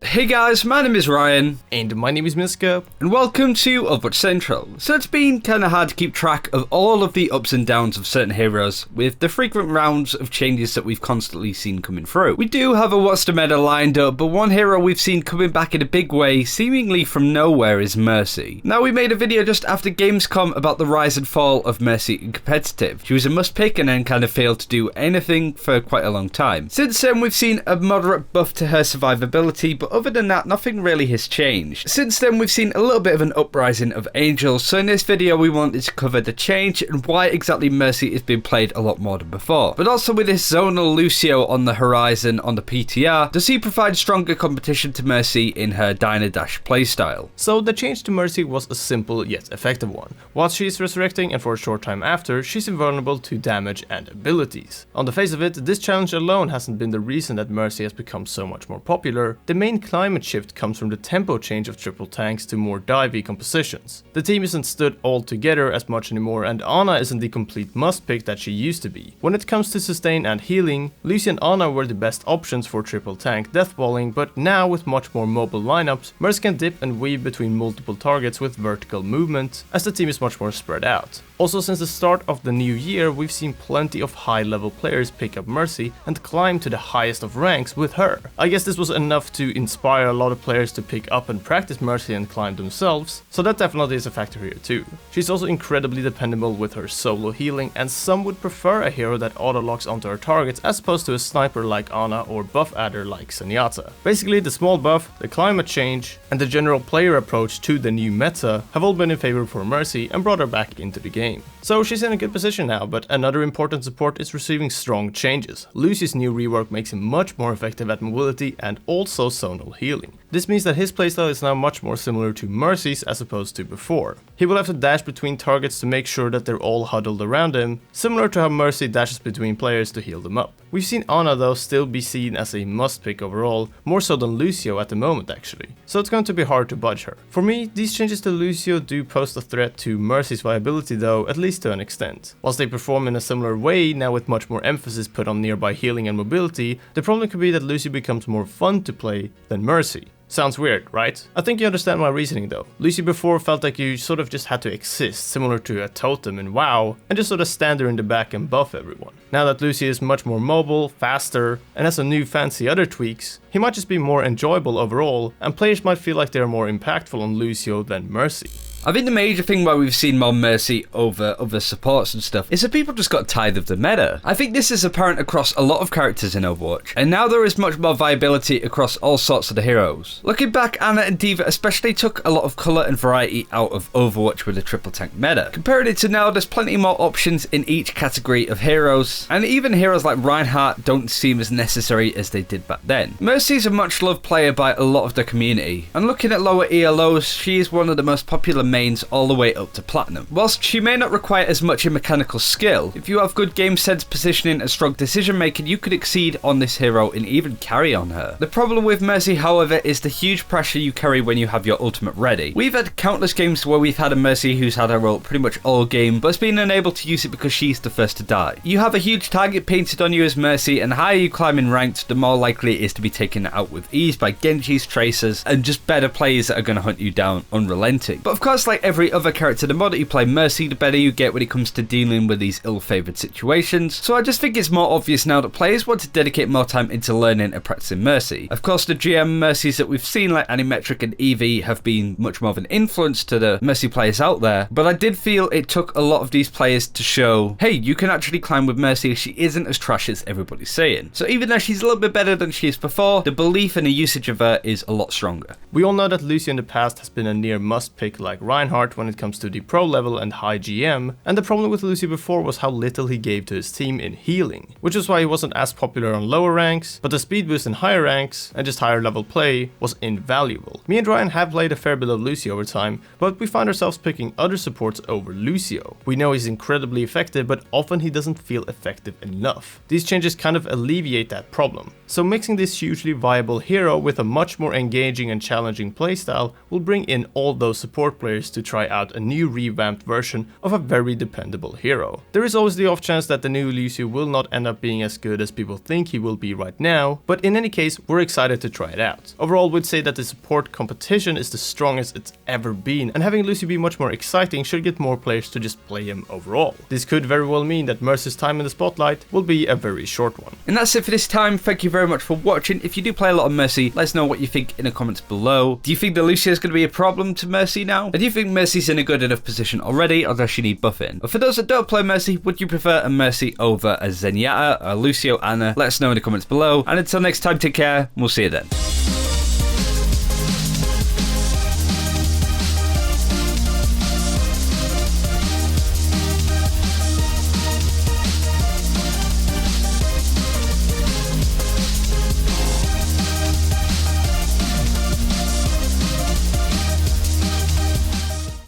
Hey guys, my name is Ryan. And my name is Miska. And welcome to Overwatch Central. So it's been kinda hard to keep track of all of the ups and downs of certain heroes with the frequent rounds of changes that we've constantly seen coming through. We do have a what's the meta lined up, but one hero we've seen coming back in a big way, seemingly from nowhere, is Mercy. Now, we made a video just after Gamescom about the rise and fall of Mercy in competitive. She was a must pick and then kind of failed to do anything for quite a long time. Since then, we've seen a moderate buff to her survivability, but other than that, nothing really has changed. Since then, we've seen a little bit of an uprising of Angels, so in this video we wanted to cover the change and why exactly Mercy is being played a lot more than before. But also with this zonal Lucio on the horizon on the PTR, does he provide stronger competition to Mercy in her Diner Dash playstyle? So the change to Mercy was a simple yet effective one. While she is resurrecting and for a short time after, she's invulnerable to damage and abilities. On the face of it, this challenge alone hasn't been the reason that Mercy has become so much more popular. The main climate shift comes from the tempo change of triple tanks to more divey compositions. The team isn't stood all together as much anymore, and Ana isn't the complete must pick that she used to be. When it comes to sustain and healing, Lucy and Ana were the best options for triple tank deathballing, but now with much more mobile lineups, Mercy can dip and weave between multiple targets with vertical movement, as the team is much more spread out. Also, since the start of the new year, we've seen plenty of high level players pick up Mercy and climb to the highest of ranks with her. I guess this was enough to inspire a lot of players to pick up and practice Mercy and climb themselves, so that definitely is a factor here too. She's also incredibly dependable with her solo healing, and some would prefer a hero that auto-locks onto her targets as opposed to a sniper like Ana or buff adder like Zenyatta. Basically, the small buff, the climate change, and the general player approach to the new meta have all been in favor for Mercy and brought her back into the game. So she's in a good position now, but another important support is receiving strong changes. Lucy's new rework makes him much more effective at mobility and also zonal healing. This means that his playstyle is now much more similar to Mercy's as opposed to before. He will have to dash between targets to make sure that they're all huddled around him, similar to how Mercy dashes between players to heal them up. We've seen Ana though still be seen as a must pick overall, more so than Lucio at the moment actually, so it's going to be hard to budge her. For me, these changes to Lucio do pose a threat to Mercy's viability though, at least to an extent. Whilst they perform in a similar way, now with much more emphasis put on nearby healing and mobility, the problem could be that Lucy becomes more fun to play than Mercy. Sounds weird, right? I think you understand my reasoning though. Lucy before felt like you sort of just had to exist, similar to a totem in WoW, and just sort of stand there in the back and buff everyone. Now that Lucy is much more mobile, faster, and has some new fancy other tweaks, he might just be more enjoyable overall, and players might feel like they are more impactful on Lucio than Mercy. I think the major thing why we've seen more Mercy over other supports and stuff is that people just got tired of the meta. I think this is apparent across a lot of characters in Overwatch, and now there is much more viability across all sorts of the heroes. Looking back, Ana and D.Va especially took a lot of colour and variety out of Overwatch with the triple tank meta. Comparing it to now, there's plenty more options in each category of heroes, and even heroes like Reinhardt don't seem as necessary as they did back then. Mercy is a much loved player by a lot of the community, and looking at lower ELOs, she is one of the most popular mains all the way up to platinum. Whilst she may not require as much in mechanical skill, if you have good game sense, positioning and strong decision making, you could exceed on this hero and even carry on her. The problem with Mercy, however, is the huge pressure you carry when you have your ultimate ready. We've had countless games where we've had a Mercy who's had her ult pretty much all game, but has been unable to use it because she's the first to die. You have a huge target painted on you as Mercy, and the higher you climb in ranked, the more likely it is to be taken out with ease by Genjis, Tracers, and just better players that are going to hunt you down unrelenting. But of course, like every other character, the more that you play Mercy, the better you get when it comes to dealing with these ill-favoured situations. So I just think it's more obvious now that players want to dedicate more time into learning and practicing Mercy. Of course, the GM Mercies that we've seen like Animetric and Eevee have been much more of an influence to the Mercy players out there, but I did feel it took a lot of these players to show, hey, you can actually climb with Mercy, she isn't as trash as everybody's saying. So even though she's a little bit better than she is before, the belief and the usage of her is a lot stronger. We all know that Lucy in the past has been a near must pick like Reinhardt when it comes to the pro level and high GM, and the problem with Lucy before was how little he gave to his team in healing, which is why he wasn't as popular on lower ranks, but the speed boost in higher ranks and just higher level play was invaluable. Me and Ryan have played a fair bit of Lucy over time, but we find ourselves picking other supports over Lucio. We know he's incredibly effective, but often he doesn't feel effective enough. These changes kind of alleviate that problem. So mixing this hugely viable hero with a much more engaging and challenging playstyle will bring in all those support players players to try out a new revamped version of a very dependable hero. There is always the off chance that the new Lucio will not end up being as good as people think he will be right now, but in any case, we're excited to try it out. Overall, we'd say that the support competition is the strongest it's ever been, and having Lucio be much more exciting should get more players to just play him overall. This could very well mean that Mercy's time in the spotlight will be a very short one. And that's it for this time. Thank you very much for watching. If you do play a lot of Mercy, let us know what you think in the comments below. Do you think that Lucio is going to be a problem to Mercy now? And do you think Mercy's in a good enough position already, or does she need buffing? But for those that don't play Mercy, would you prefer a Mercy over a Zenyatta, a Lucio, Ana? Let us know in the comments below. And until next time, take care. We'll see you then.